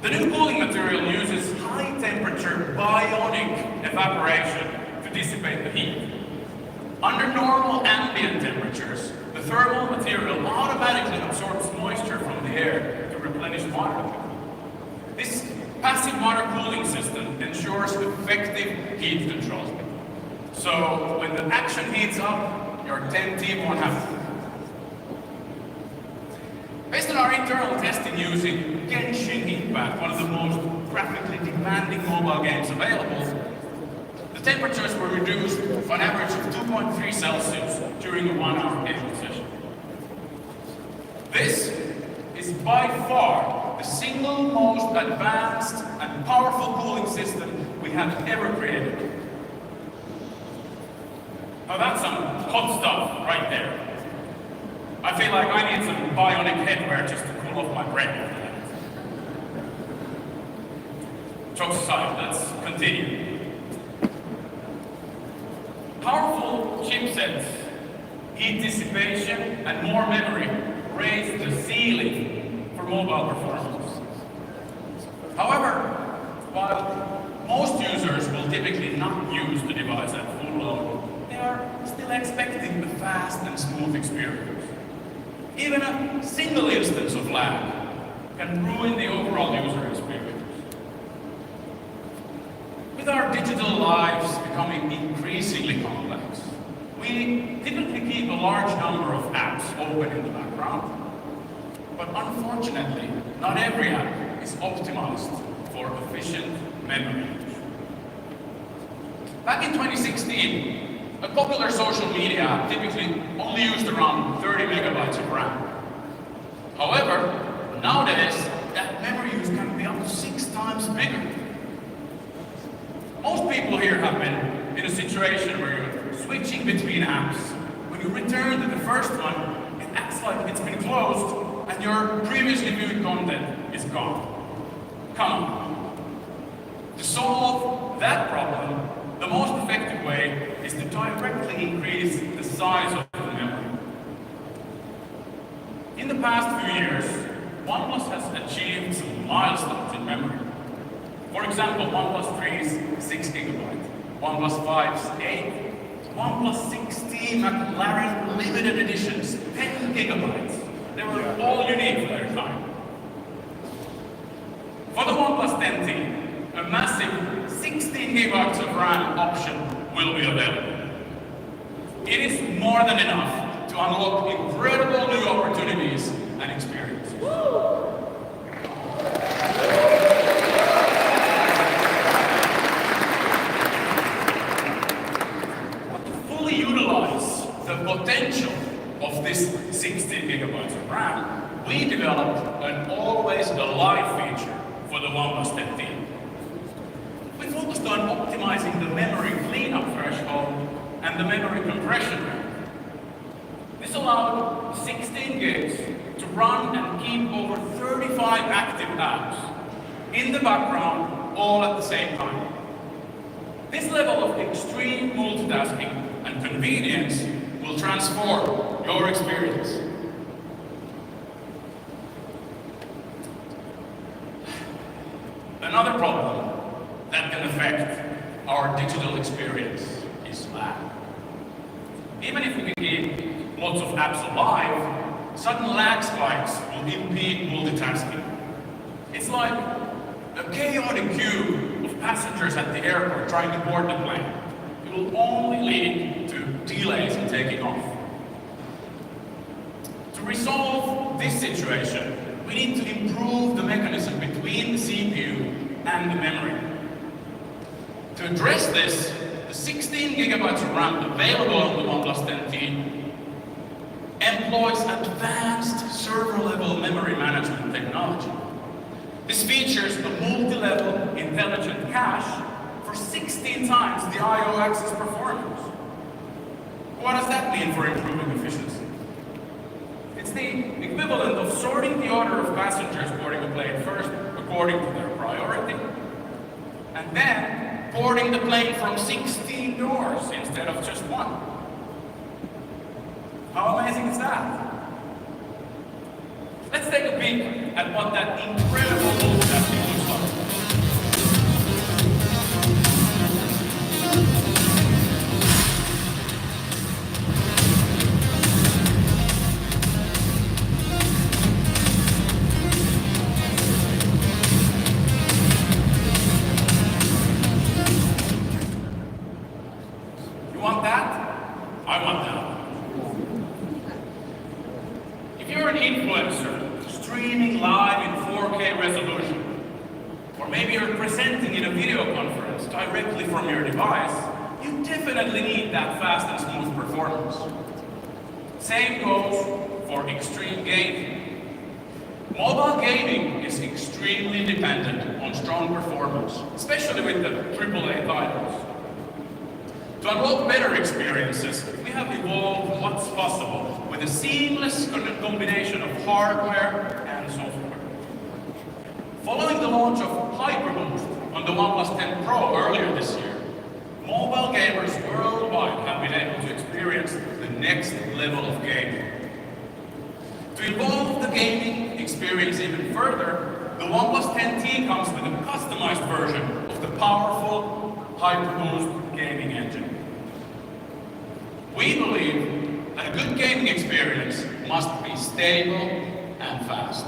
The new cooling material uses high-temperature bionic evaporation to dissipate the heat. Under normal ambient temperatures, the thermal material automatically absorbs moisture from the air to replenish water. This passive water cooling system ensures effective heat control. So when the action heats up, your 10T won't have to. Based on our internal testing using Genshin Impact, one of the most graphically demanding mobile games available, the temperatures were reduced for an average of 2.3 Celsius during a 1-hour gaming session. This is by far the single most advanced and powerful cooling system we have ever created. Now that's some hot stuff right there. I feel like I need some bionic headwear just to cool off my brain. Jokes aside, let's continue. Powerful chipsets, heat dissipation, and more memory raise the ceiling for mobile performance. However, while most users will typically not use the device at full load, they are still expecting a fast and smooth experience. Even a single instance of lag can ruin the overall user experience. With our digital lives becoming increasingly complex, we typically keep a large number of apps open in the background. But unfortunately, not every app is optimized for efficient memory use. Back in 2016, a popular social media app typically only used around 30 megabytes of RAM. However, nowadays, that memory use can be up to 6 times bigger. Most people here have been in a situation where you're switching between apps. When you return to the first one, it acts like it's been closed and your previously viewed content is gone. Come on. To solve that problem, the most effective way is to directly increase the size of the memory. In the past few years, OnePlus has achieved some milestones in memory. For example, OnePlus-10's 6 GB, OnePlus-5's 8, OnePlus-10t McLaren limited editions, 10 GB. They were all unique for their time. For the OnePlus-10t, a massive 16 GB of RAM option will be available. It is more than enough to unlock incredible new opportunities and experiences. To fully utilize the potential of this 16 GB of RAM, we developed an always alive feature for the OnePlus-10t. We focused on optimizing the memory cleanup threshold and the memory compression rate. This allowed 16 gigs to run and keep over 35 active apps in the background all at the same time. This level of extreme multitasking and convenience will transform your experience. Another problem that can affect our digital experience is lag. Even if we can keep lots of apps alive, sudden lag spikes will impede multitasking. It's like a chaotic queue of passengers at the airport trying to board the plane. It will only lead to delays in taking off. To resolve this situation, we need to improve the mechanism between the CPU and the memory. To address this, the 16 GB of RAM available on the OnePlus-10t employs advanced server-level memory management technology. This features a multi-level intelligent cache for 16 times the I/O access performance. What does that mean for improving efficiency? It's the equivalent of sorting the order of passengers boarding a plane first according to their priority, and then boarding the plane from 16 doors instead of just one. How amazing is that? Let's take a peek at what that incredible multitasking looks like. resolution. Or maybe you're presenting in a video conference directly from your device. You definitely need that fast and smooth performance. Same goes for extreme gaming. Mobile gaming is extremely dependent on strong performance, especially with the AAA titles. To unlock better experiences, we have evolved what's possible with a seamless combination of hardware and software. Following the launch of HyperBoost on the OnePlus-10 Pro earlier this year, mobile gamers worldwide have been able to experience the next level of gaming. To evolve the gaming experience even further, the OnePlus-10t comes with a customized version of the powerful HyperBoost gaming engine. We believe that a good gaming experience must be stable and fast.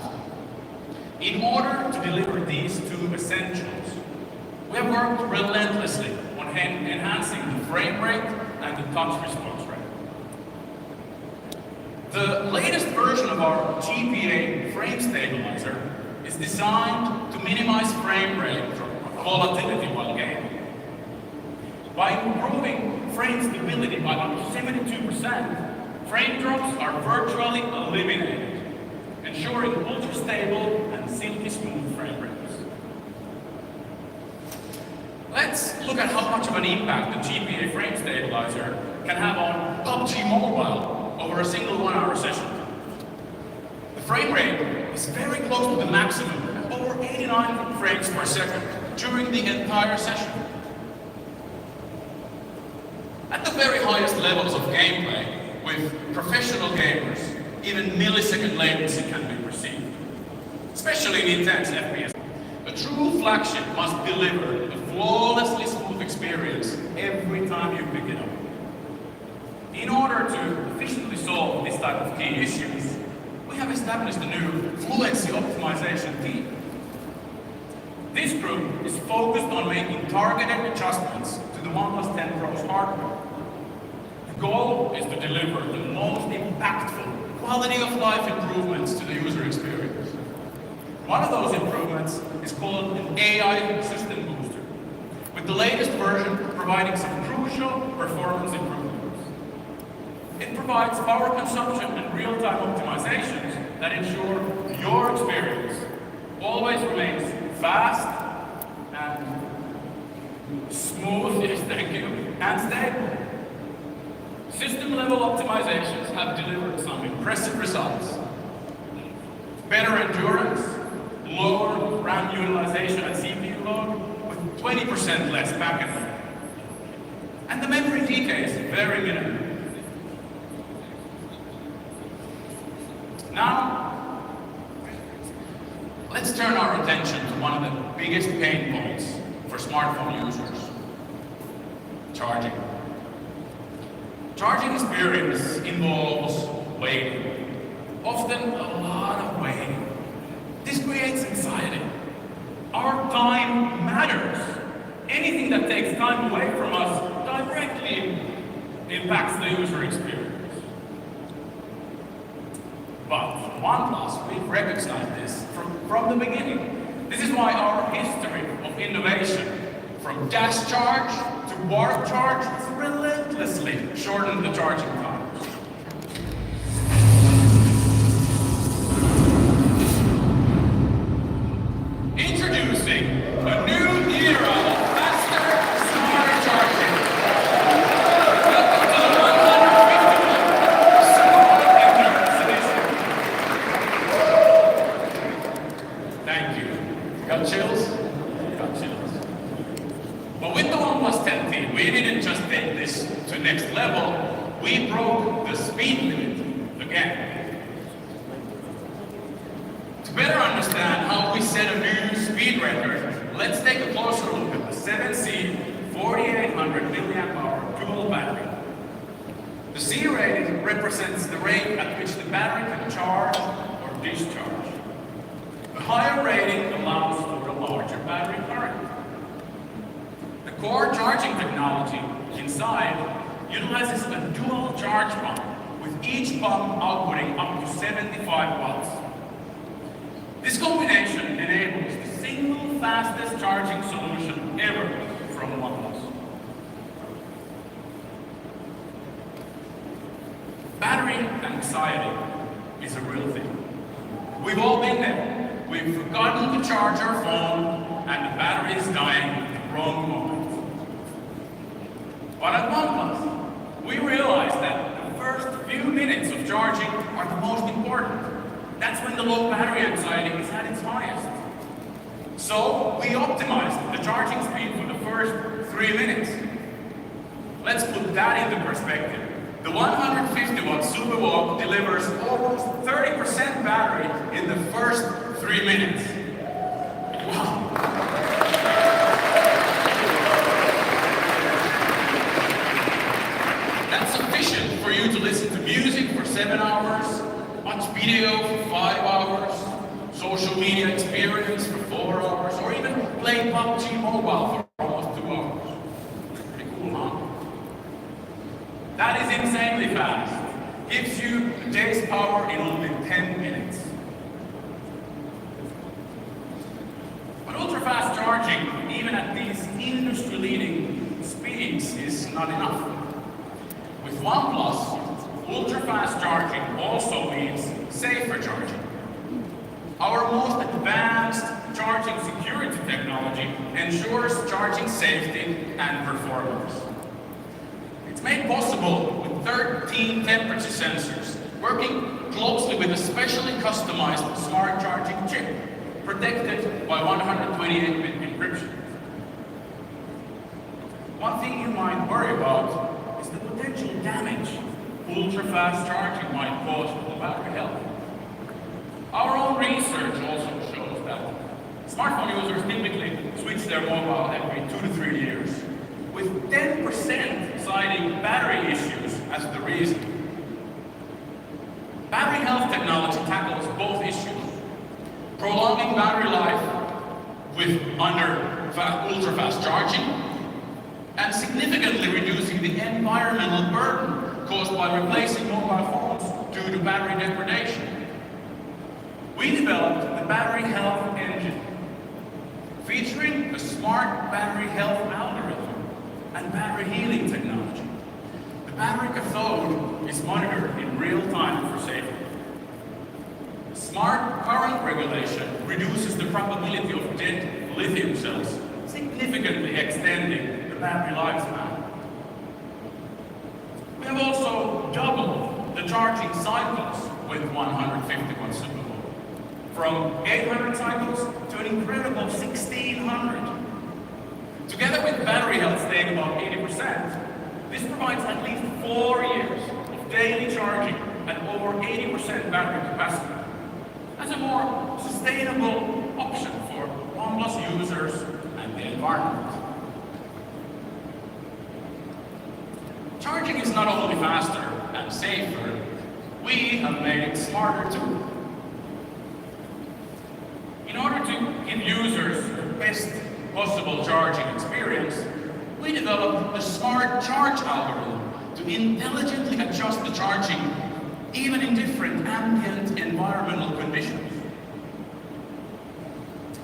In order to deliver these two essentials, we have worked relentlessly on enhancing the frame rate and the touch response rate. The latest version of our GPA frame stabilizer is designed to minimize frame rate volatility while gaming. By improving frame stability by up to 72%, frame drops are virtually eliminated, ensuring ultra-stable and silky smooth frame rates. Let's look at how much of an impact the GPA frame stabilizer can have on PUBG Mobile over a single 1-hour session. The frame rate is very close to the maximum, at over 89 frames per second during the entire session. At the very highest levels of gameplay, with professional gamers, even millisecond latency can be perceived, especially in intense FPS. A true flagship must deliver a flawlessly smooth experience every time you pick it up. In order to efficiently solve this type of key issues, we have established a new fluency optimization team. This group is focused on making targeted adjustments to the OnePlus-10 Pro's hardware. The goal is to deliver the most impactful quality of life improvements to the user experience. One of those improvements is called an AI system booster, with the latest version providing some crucial performance improvements. It provides power consumption and real-time optimizations that ensure your experience always remains fast and smooth, yes, thank you, and stable. System-level optimizations have delivered some impressive results. Better endurance, lower RAM utilization and CPU load, with 20% less packet. And the memory decay is very minimal. Now, let's turn our attention to one of the biggest pain points for smartphone users: charging. Charging experience involves waiting, often a lot of waiting. This creates anxiety. Our time matters. Anything that takes time away from us directly impacts the user experience. But OnePlus, we've recognized this from the beginning. This is why our history of innovation, from dash charge to warp charge, has relentlessly shortened the charging times. Introducing a new era of faster, smarter charging. Welcome to the 151st edition. Thank you. Got chills? Got chills. But with the OnePlus-10t, we didn't just take this to next level, we broke the speed limit again. To better understand how we set a new speed record, let's take a closer look at the 7C 4800 mAh dual battery. The C rating represents the rate at which the battery can charge or discharge. The higher rating allows for a larger battery current. The core charging technology inside utilizes a dual charge pump, with each pump outputting up to 75 watts. This combination enables anxiety is a real thing. We've all been there. We've forgotten to charge our phone and the battery is dying at the wrong moment. But at OnePlus, we realized that the first few minutes of charging are the most important. That's when the low battery anxiety is at its highest. So we optimized the charging speed for the first 3 minutes. Let's put that into perspective. The 150 watt SuperWalk delivers almost 30% battery in the first 3 minutes. Wow. That's sufficient for you to listen to music for 7 hours, watch video for 5 hours, social media experience for 4 hours, or even play PUBG Mobile for almost 2 hours. Pretty cool, huh? That is insanely fast. Gives you a day's power in only 10 minutes. But ultra-fast charging, even at these industry-leading speeds, is not enough. With OnePlus, ultra-fast charging also means safer charging. Our most advanced charging security technology ensures charging safety and performance. It's made possible with 13 temperature sensors, working closely with a specially customized smart charging chip, protected by 128-bit encryption. One thing you might worry about is the potential damage ultra-fast charging might cause to the battery health. Our own research also shows that smartphone users typically switch their mobile every 2 to 3 years, with 10% citing battery issues as the reason. Battery health technology tackles both issues, prolonging battery life with ultra-fast charging, and significantly reducing the environmental burden caused by replacing mobile phones due to battery degradation. We developed the battery health engine, featuring a smart battery health algorithm and battery healing technology. The battery cathode is monitored in real time for safety. Smart current regulation reduces the probability of dead lithium cells, significantly extending the battery lifespan. We have also doubled the charging cycles with 150 watt SuperWalk, from 800 cycles to an incredible 1600. Together with battery health staying about 80%, this provides at least 4 years of daily charging and over 80% battery capacity as a more sustainable option for OnePlus users and the environment. Charging is not only faster and safer, we have made it smarter too. In order to give users the best possible charging experience, we developed the smart charge algorithm to intelligently adjust the charging even in different ambient environmental conditions.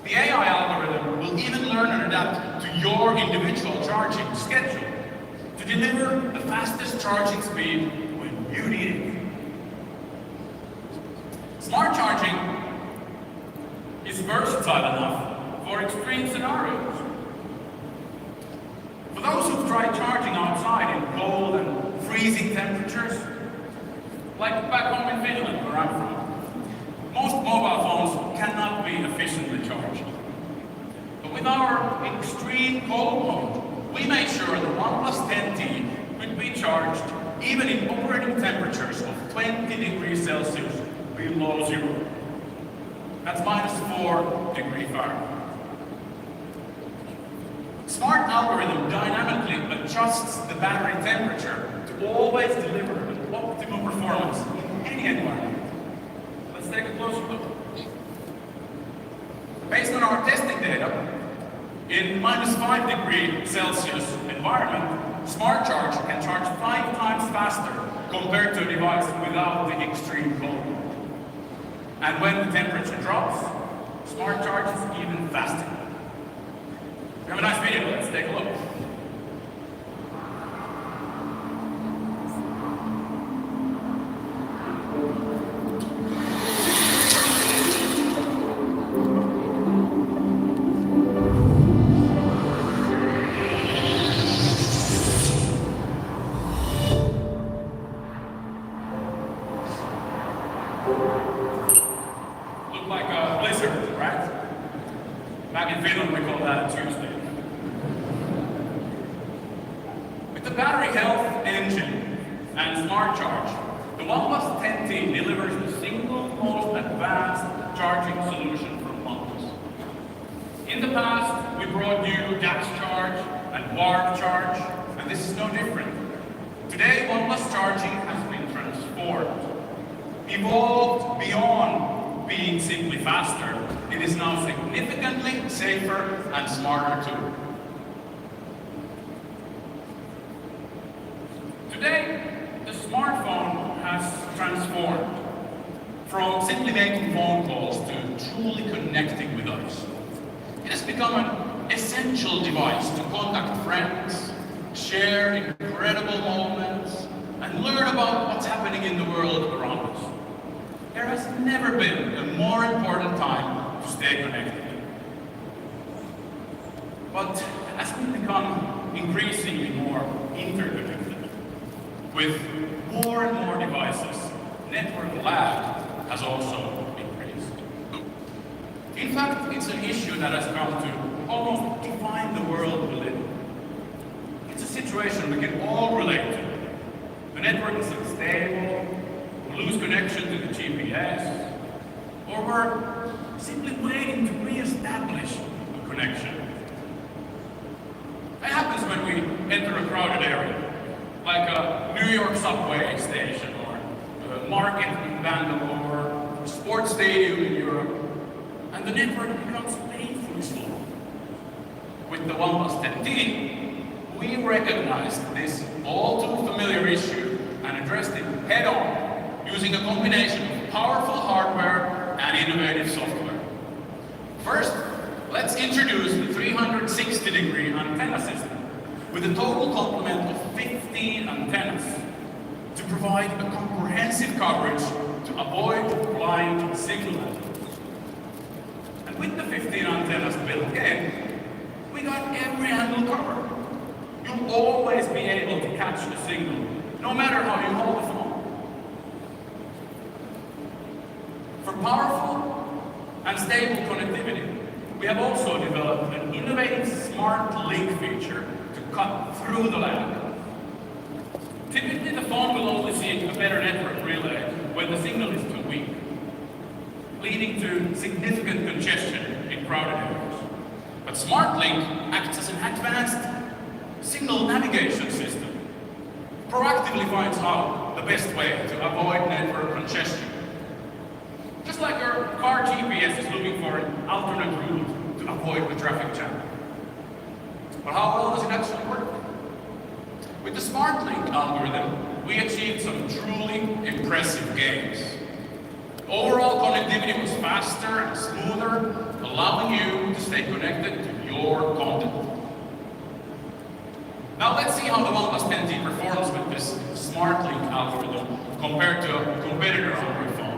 The AI algorithm will even learn and adapt to your individual charging schedule to deliver the fastest charging speed when you need it. Smart charging is versatile enough for extreme scenarios. For those who've tried charging outside in cold and freezing temperatures, like back home in Finland, where I'm from, most mobile phones cannot be efficiently charged. But with our extreme cold mode, we made sure the OnePlus-10t could be charged even in operating temperatures of 20 degrees Celsius below zero. That's -4 Fahrenheit. Smart algorithm dynamically adjusts the battery temperature to always deliver an optimal performance in any environment. Let's take a closer look. Based on our testing data, in -5 degrees Celsius environment, Smart Charge can charge 5 times faster compared to a device without the extreme cold. And when the temperature drops, Smart Charge is even faster. We have a nice video, let's take a look. Back in Finland, we call that a Tuesday. With the battery health engine and smart charge, the OnePlus-10t delivers the single most advanced charging solution from OnePlus. In the past, we brought you gas charge and warp charge, and this is no different. Today, OnePlus charging has been transformed, evolved beyond being simply faster. It is now significantly safer and smarter too. Today, the smartphone has transformed from simply making phone calls to truly connecting with others. It has become an essential device to contact friends, share incredible moments, and learn about what's happening in the world around us. There has never been a more important time to stay connected. But as we become increasingly more interconnected, with more and more devices, network lag has also increased. In fact, it's an issue that has come to almost define the world we live in. It's a situation we can all relate to. The network is unstable, we lose connection to the GPS, or we're simply waiting to re-establish a connection. That happens when we enter a crowded area, like a New York subway station, or a market in Bangalore, a sports stadium in Europe, and the network becomes painfully slow. With the OnePlus-10t, we recognized this all too familiar issue and addressed it head-on, using a combination of powerful hardware and innovative software. First, let's introduce the 360-degree antenna system with a total complement of 15 antennas to provide a comprehensive coverage to avoid blind signal. And with the 15 antennas built in, we got every angle covered. You'll always be able to catch the signal, no matter how you hold the phone. For powerful and stable connectivity, we have also developed an innovative smart link feature to cut through the lag. Typically, the phone will only see a better network relay when the signal is too weak, leading to significant congestion in crowded areas. But SmartLink acts as an advanced signal navigation system, proactively finds out the best way to avoid network congestion. Just like your car GPS is looking for an alternate route to avoid the traffic jam. But how well does it actually work? With the SmartLink algorithm, we achieved some truly impressive gains. Overall connectivity was faster and smoother, allowing you to stay connected to your content. Now let's see how the OnePlus-10t performs with this SmartLink algorithm compared to a competitor on your phone.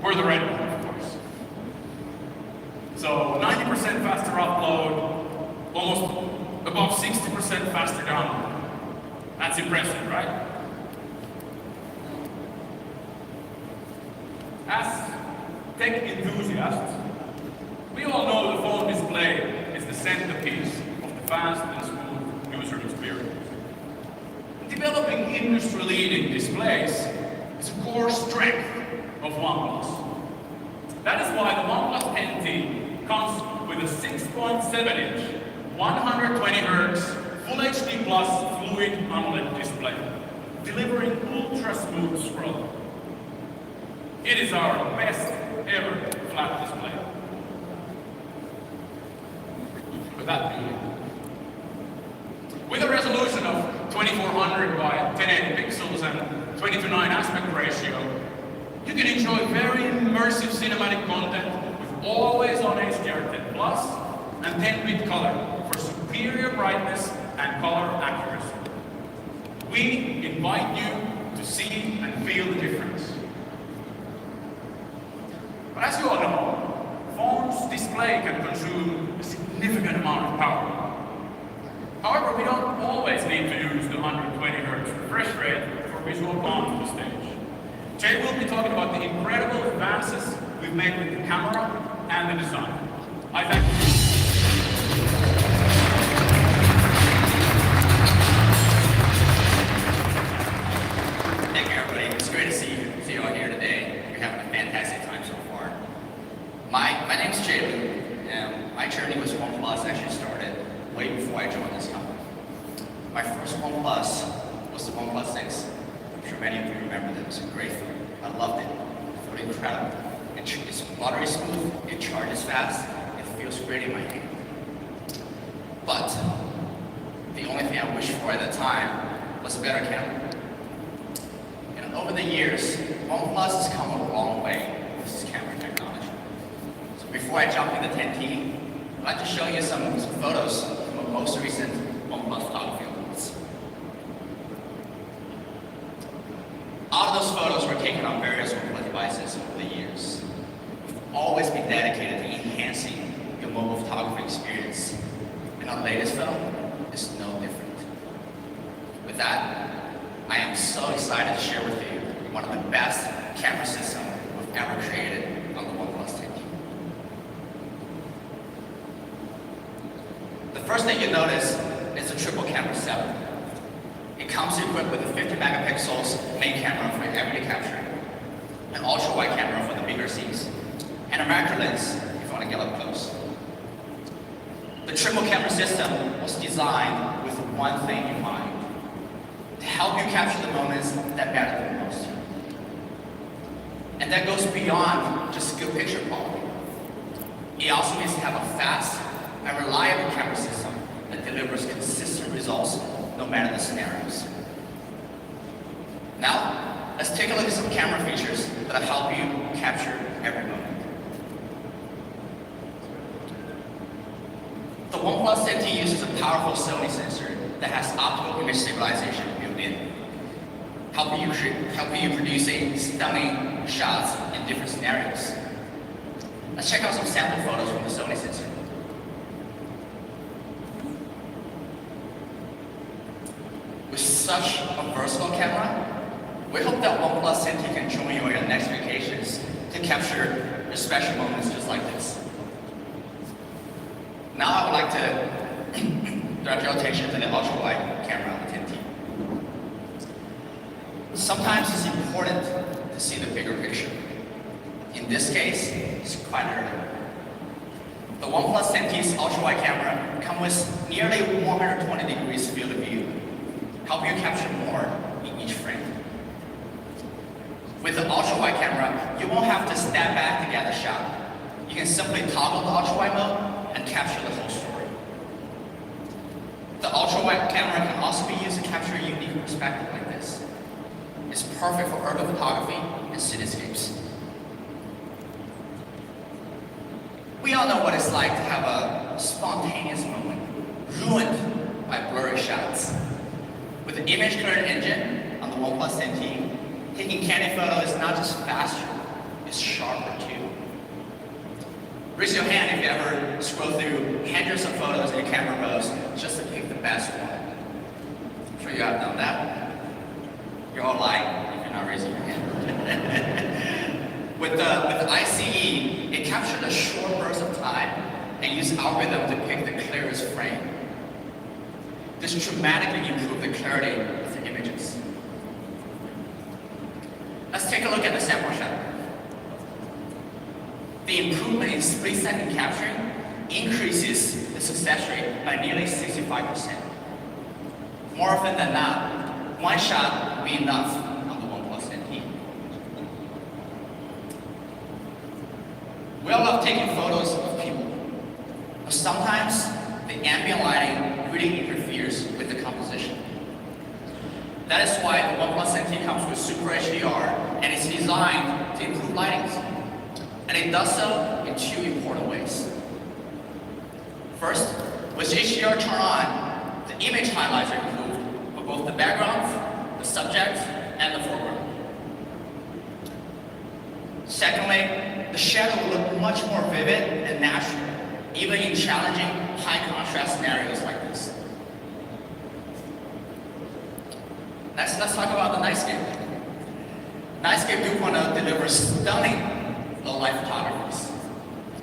We're the red one, of course. So 90% faster upload, almost above 60% faster download. That's impressive, right? As tech enthusiasts, we all know the phone display is the centerpiece of the fast and smooth user experience. Developing industry-leading displays is a core strength of OnePlus. That is why the OnePlus-10t comes with a 6.7-inch, 120Hz Full HD Plus Fluid AMOLED display, delivering ultra-smooth scrolling. It is our best ever flat display. With that beauty. With a resolution of 2400 by 1080 pixels and 20:9 aspect ratio, you can enjoy very immersive cinematic content with always-on HDR10 Plus and 10-bit color for superior brightness and color accuracy. We invite you to see and feel the difference. But as you all know, phone's display can consume a significant amount of power. However, we don't always need to use the 120Hz refresh rate for visual on the stage. Jay will be talking about the incredible advances we've made with the camera and the design. my journey with OnePlus actually started way before I joined this company. My first OnePlus was the OnePlus 6. I'm sure many of you remember that. It was a great phone. I loved it. It felt incredible. It's buttery smooth, it charges fast, it feels great in my hand. But the only thing I wished for at the time was a better camera. And over the years, OnePlus has come a long way with this camera technology. So before I jump into 10T, I'd like to show you some photos from my most recent OnePlus photography awards. All of those photos were taken on various OnePlus devices over the years. We've always been dedicated to enhancing your mobile photography experience, and our latest film is no different. With that, I am so excited to share with you one of the best camera systems we've ever created on the OnePlus-10t. The first thing you notice is the triple camera setup. It comes equipped with a 50 megapixels main camera for everyday capture, an ultra-wide camera for the bigger scenes, and a macro lens if you want to get up close. The triple camera system was designed with one thing in mind: to help you capture the moments that matter the most. And that goes beyond just good picture quality. It also needs to have a fast and reliable camera system that delivers consistent results no matter the scenarios. Now, let's take a look at some camera features that help you capture every moment. The OnePlus-10t uses a powerful Sony sensor that has optical image stabilization built in, helping you producing stunning shots in different scenarios. Let's check out some sample photos from the Sony sensor. With such a versatile camera, we hope that OnePlus-10t can join you on your next vacations to capture your special moments just like this. Now I would like to direct your attention to the ultra-wide camera on the 10T. Sometimes it's important to see the bigger picture. In this case, it's quite urgent. The OnePlus-10t's ultra-wide camera comes with nearly 120 degrees field of view, helping you capture more in each frame. With the ultra-wide camera, you won't have to step back to get the shot. You can simply toggle the ultra-wide mode and capture the whole story. The ultra-wide camera can also be used to capture a unique perspective like this. It's perfect for urban photography and cityscapes. We all know what it's like to have a spontaneous moment ruined by blurry shots. With the image clearing engine on the OnePlus-10t, taking candid photos is not just faster, it's sharper too. Raise your hand if you ever scroll through hundreds of photos in your camera rolls just to pick the best one. I'm sure you have done that. You're all lying if you're not raising your hand. With the ICE, it captured a short burst of time and used algorithm to pick the clearest frame. This dramatically improved the clarity of the images. Let's take a look at the sample shot. The improvement in split-second capturing increases the success rate by nearly 65%. More often than not, one shot will be enough on the OnePlus-10t. We all love taking photos of people, but sometimes the ambient lighting really interferes with the composition. That is why the OnePlus-10t comes with Super HDR and is designed to improve lighting. And it does so in two important ways. First, with HDR turned on, the image highlights are improved for both the background, the subject, and the foreground. Secondly, the shadow will look much more vivid and natural, even in challenging high-contrast scenarios like this. Let's talk about the Nightscape. Nightscape 2.0 delivers stunning low-light photographies.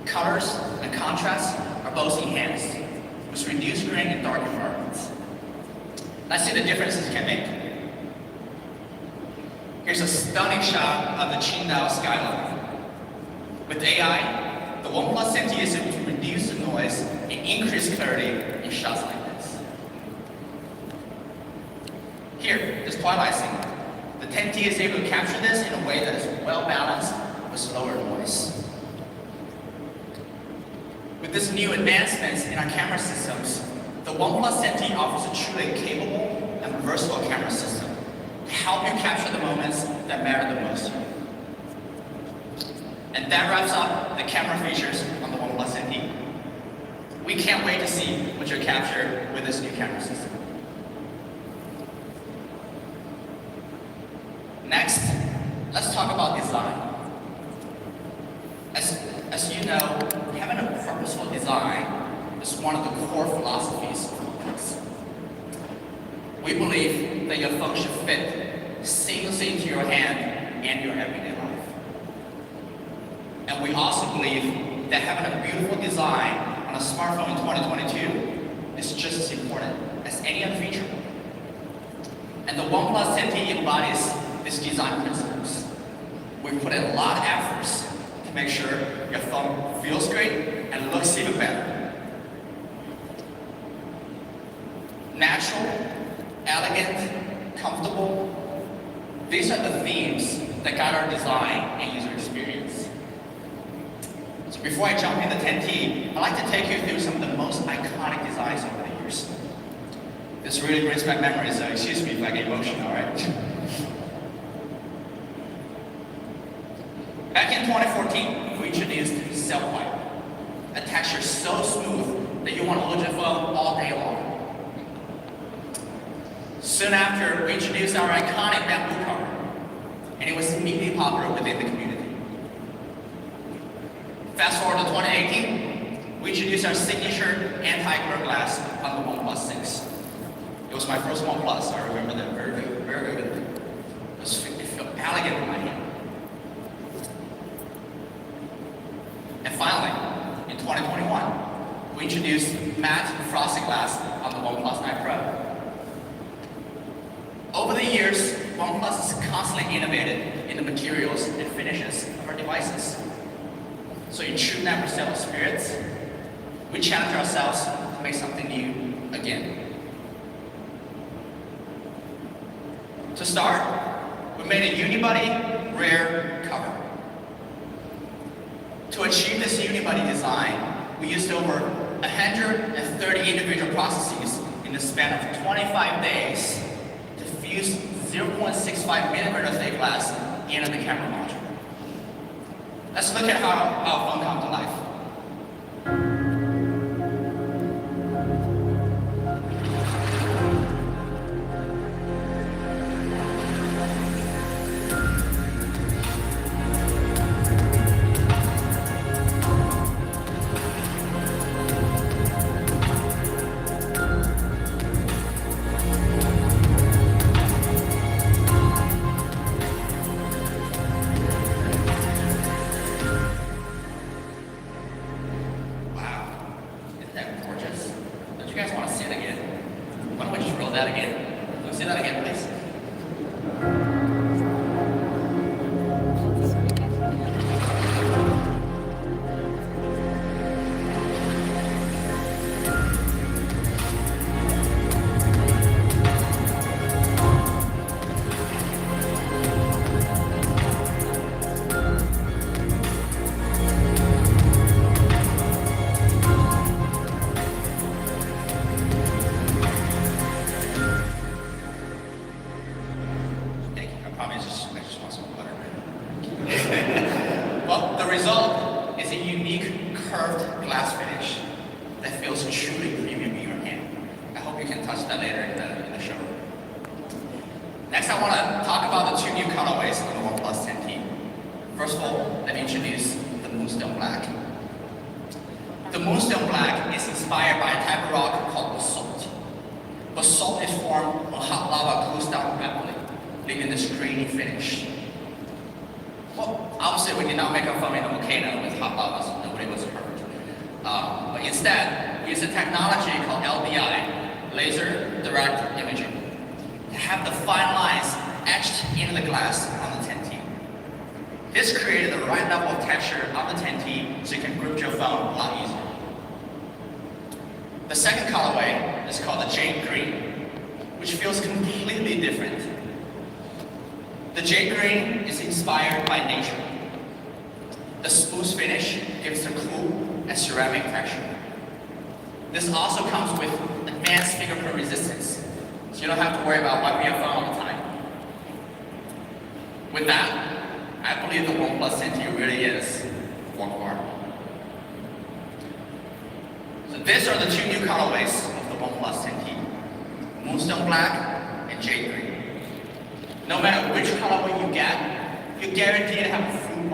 Colors and contrast are both enhanced with reduced grain in dark environments. Let's see the differences it can make. Here's a stunning shot of the Qingdao skyline. With AI, the OnePlus-10t is able to reduce the noise and increase clarity in shots like this. Here, this twilight scene. The 10T is able to capture this in a way that is well balanced with lower noise. With this new advancements in our camera systems, the OnePlus 10T offers a truly capable and versatile camera system to help you capture the moments that matter the most. And that wraps up the camera features on the OnePlus 10T. We can't wait to see what you'll capture with this new camera system. Next, let's talk about design. As you know, having a purposeful design is one of the core philosophies of OnePlus. We believe that your phone should fit seamlessly into your hand and your everyday life. And we also believe that having a beautiful design on a smartphone in 2022 is just as important as any other feature. And the OnePlus 10T embodies these design principles. We put in a lot of efforts to make sure your phone feels great and looks even better. Natural, elegant, comfortable. These are the themes that guide our design and user experience. So before I jump into 10T, I'd like to take you through some of the most iconic designs over the years. This really brings back memories, so excuse me if I get emotional, all right? Back in 2014, we introduced Cell White, a texture so smooth that you want to hold your phone all day long. Soon after, we introduced our iconic bamboo cover, and it was immediately popular within the community. Fast forward to 2018, we introduced our signature anti-glare glass on the OnePlus 6. It was my first OnePlus, I remember that very, very vividly. It felt elegant in my hand. And finally, in 2021, we introduced matte frosted glass on the OnePlus 9 Pro. Over the years, OnePlus has constantly innovated in the materials and finishes of our devices. So in true never settle spirits, we challenge ourselves to make something new again. To start, we made a unibody rear cover. To achieve this unibody design, we used over 130 individual processes in the span of 25 days to fuse 0.65 millimeter thick glass into the camera module. Let's look at how our phone comes to life. Well, the result is a unique curved glass finish that feels truly premium in your hand. I hope you can touch that later in the show. Next, I want to talk about the two new colorways on the OnePlus 10T. First of all, let me introduce the Moonstone Black. The Moonstone Black is inspired by a type of rock called basalt. Basalt is formed when hot lava cools down rapidly, leaving this grainy finish. Well, obviously we did not make a phone in a volcano with hot lava, so nobody was hurt. But instead, we used a technology called LDI, laser direct imaging, to have the fine lines etched into the glass on the 10T. This created the right level of texture on the 10T so you can grip your phone a lot easier. The second colorway is called the Jade Green, which feels completely different. The Jade Green is inspired by nature. The spruce finish gives a cool and ceramic texture. This also comes with advanced fingerprint resistance, so you don't have to worry about wiping your phone all the time. With that, I believe the OnePlus-10t really is work of art. So these are the two new colorways of the OnePlus-10t, Moonstone Black and Jade Green. No matter which colorway you get, you're guaranteed to have a